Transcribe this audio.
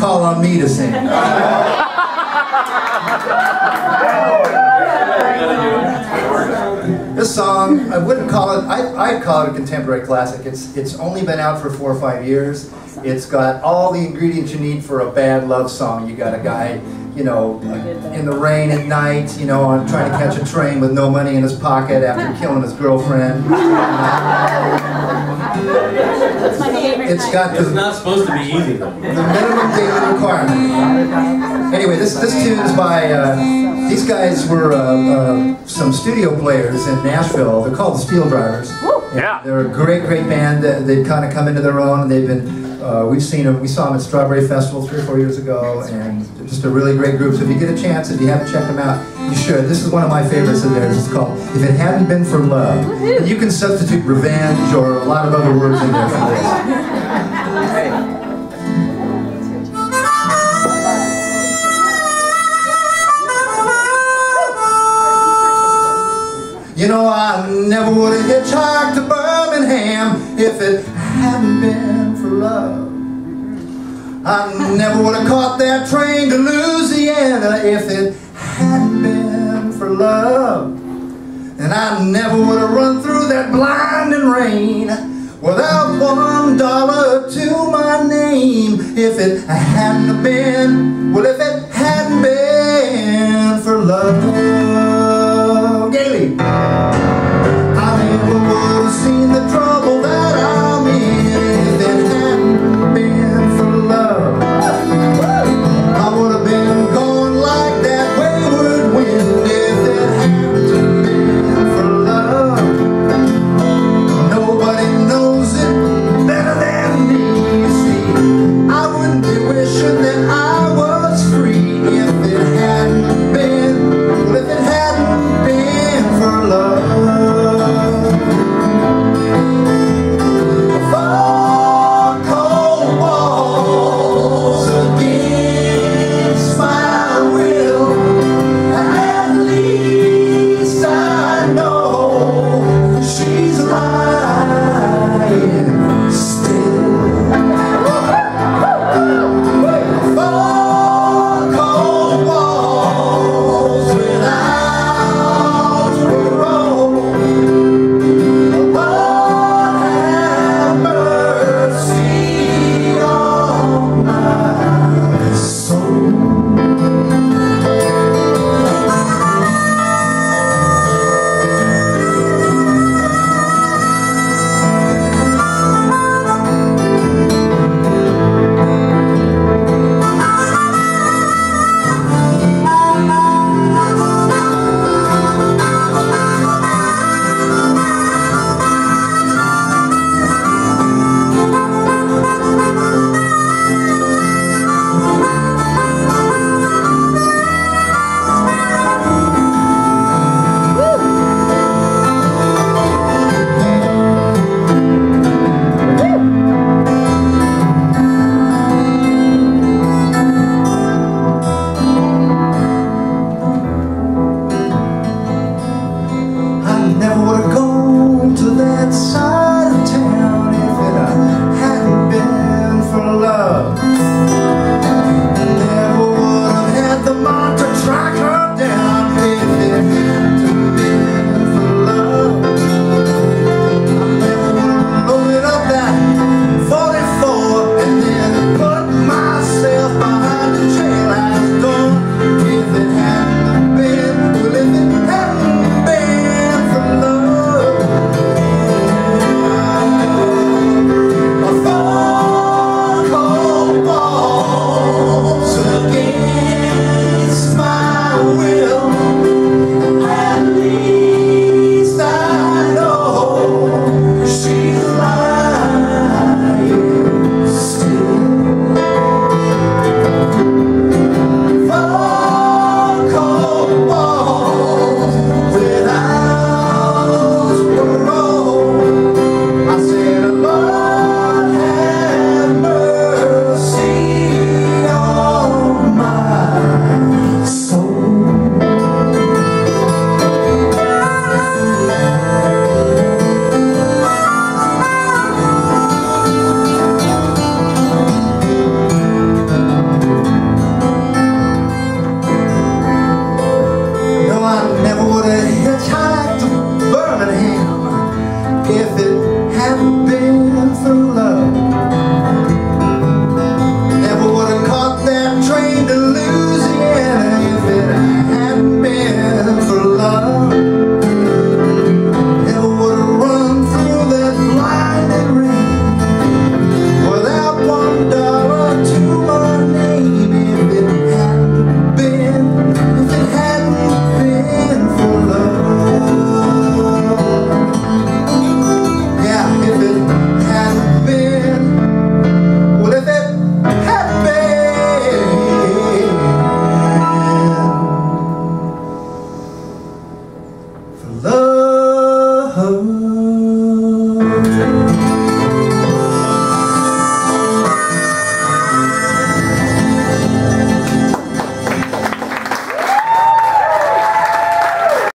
call on me to sing. This song, I wouldn't call it, I'd call it a contemporary classic. It's only been out for 4 or 5 years. It's got all the ingredients you need for a bad love song. You got a guy, you know, in the rain at night, you know, trying to catch a train with no money in his pocket after killing his girlfriend. That's my favorite. It's not supposed to be easy though. The minimum daily requirement. Anyway, this tune is by these guys were some studio players in Nashville. They're called the Steel Drivers. Yeah. They're a great band. They've kind of come into their own. They've been we saw them at Strawberry Festival 3 or 4 years ago, and they're just a really great group. So if you get a chance, if you haven't checked them out, you should. This is one of my favorites of theirs. It's called "If It Hadn't Been for Love." And you can substitute revenge or a lot of other words in there for this. You know, I never would have hitchhiked to Birmingham if it hadn't been for love. I never would have caught that train to Louisiana if it hadn't been for love. And I never would have run through that blinding rain without $1 to my name if it hadn't been, well, if it